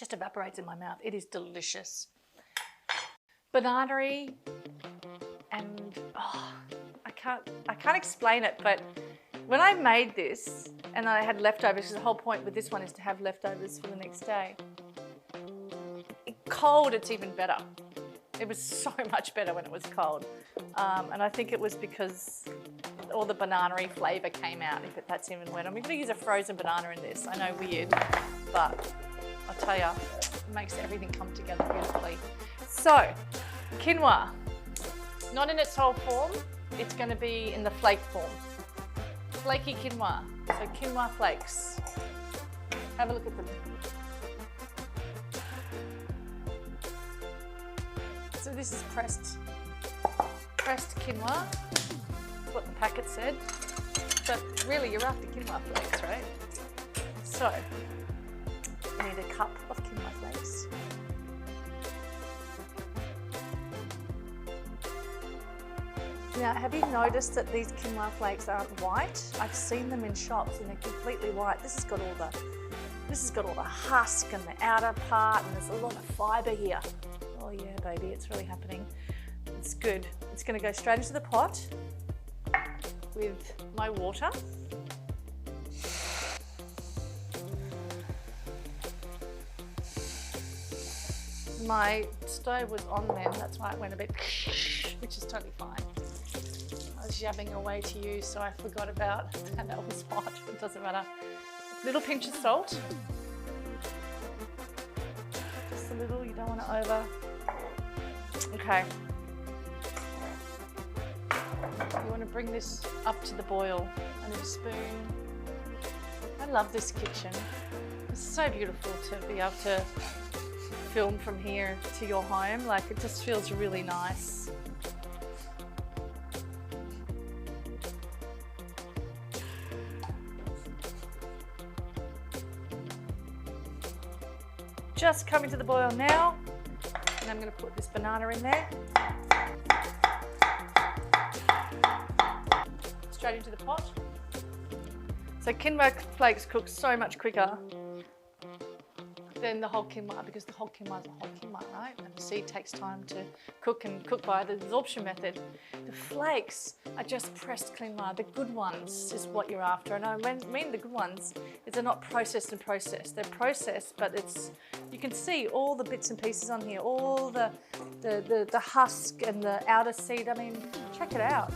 just evaporates in my mouth. It is delicious. Banana-y, and I can't explain it, but when I made this and I had leftovers, because the whole point with this one is to have leftovers for the next day. Cold, it's even better. It was so much better when it was cold. And I think it was because all the banana-y flavour came out, if that's even weird. I'm going to use a frozen banana in this. I know, weird, but I'll tell you, it makes everything come together beautifully. So, quinoa, not in its whole form, it's going to be in the flake form. Flaky quinoa, so quinoa flakes. Have a look at them. So this is pressed quinoa, that's what the packet said, but really you're after quinoa flakes, right? So, you need a cup of quinoa flakes. Now, have you noticed that these quinoa flakes aren't white? I've seen them in shops and they're completely white. This has got all the husk and the outer part, and there's a lot of fibre here. Oh yeah, baby, it's really happening. It's good. It's going to go straight into the pot with my water. My stove was on then, that's why it went a bit, which is totally fine. I was yabbing away to you, so I forgot about, and that was hot, it doesn't matter. Little pinch of salt. Just a little, you don't want to over. Okay. You want to bring this up to the boil. I need a spoon. I love this kitchen. It's so beautiful to be able to film from here to your home. Like, it just feels really nice. Just coming to the boil now, and I'm going to put this banana in there. Straight into the pot. So quinoa flakes cook so much quicker than the whole quinoa, because the whole quinoa is a whole quinoa, right? And the seed takes time to cook, and cook by the absorption method. The flakes are just pressed quinoa. The good ones is what you're after. And I mean the good ones is they're not processed and processed. They're processed, but it's, you can see all the bits and pieces on here, all the husk and the outer seed. I mean, check it out.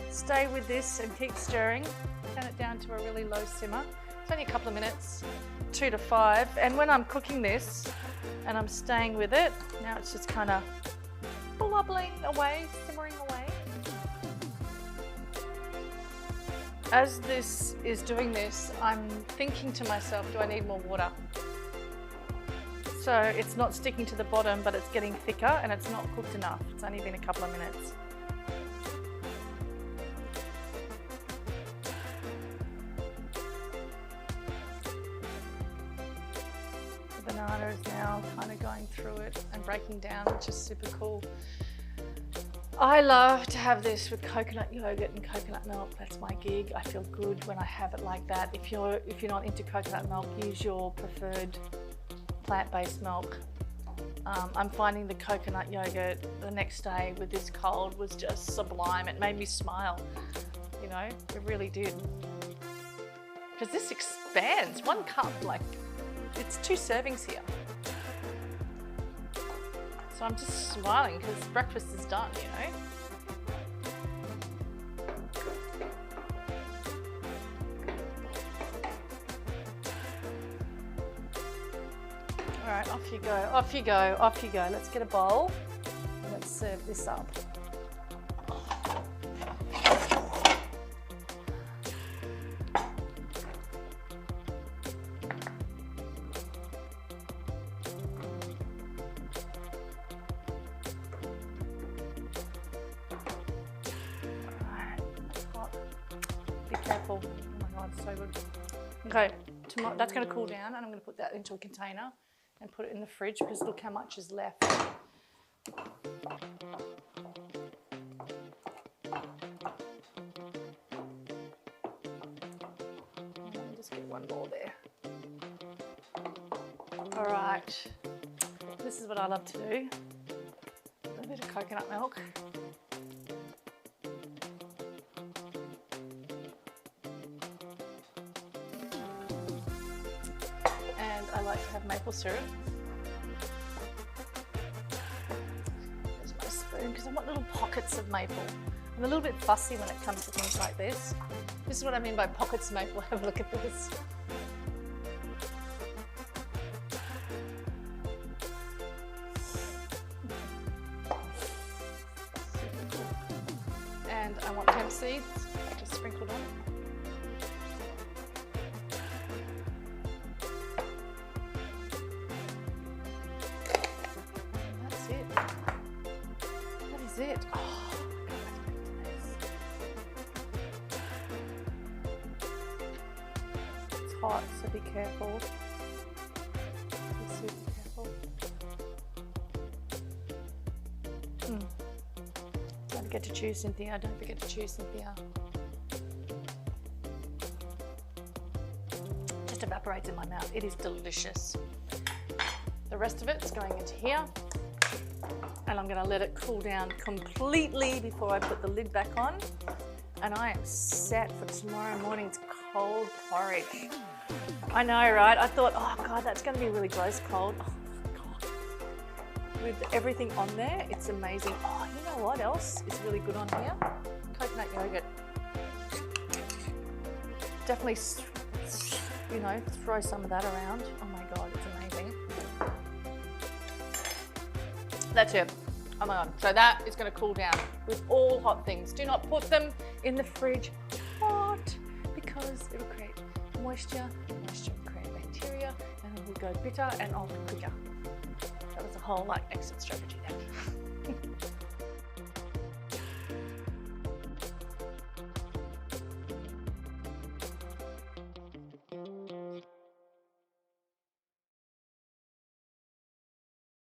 Stay with this and keep stirring. Turn it down to a really low simmer. It's only a couple of minutes, 2 to 5. And when I'm cooking this and I'm staying with it, now it's just kind of bubbling away, simmering away. As this is doing this, I'm thinking to myself, do I need more water? So it's not sticking to the bottom, but it's getting thicker and it's not cooked enough. It's only been a couple of minutes. Banana is now kind of going through it and breaking down, which is super cool. I love to have this with coconut yogurt and coconut milk. That's my gig. I feel good when I have it like that. If you're not into coconut milk, use your preferred plant-based milk. I'm finding the coconut yogurt the next day with this cold was just sublime. It made me smile, you know, it really did. Because this expands, 1 cup, like, it's 2 servings here. So I'm just smiling because breakfast is done, you know. All right, off you go, off you go, off you go. Let's get a bowl and let's serve this up. Careful. Oh my God, so good. Okay, that's going to cool down, and I'm going to put that into a container and put it in the fridge, because look how much is left. just get one more there. All right, this is what I love to do. A bit of coconut milk. And I like to have maple syrup. There's my spoon because I want little pockets of maple. I'm a little bit fussy when it comes to things like this. This is what I mean by pockets of maple. Have a look at this. And I want hemp seeds just sprinkled on. And that's it. That is it. Oh, it's hot, so be careful. Be super careful. Don't forget to chew, Cynthia. Don't forget to chew, Cynthia. Just evaporates in my mouth. It is delicious. The rest of it's going into here. And I'm going to let it cool down completely before I put the lid back on. And I am set for tomorrow morning's cold porridge. I know, right? I thought, oh God, that's going to be really gross cold. Oh, God. With everything on there, it's amazing. Oh, you know what else is really good on here? Coconut yogurt. Definitely, you know, throw some of that around. Oh my God, it's amazing. That's it. Oh my God. So that is going to cool down with all hot things. Do not put them in the fridge hot because it will create moisture. Moisture will create bacteria and it will go bitter and off quicker. That was a whole exit strategy.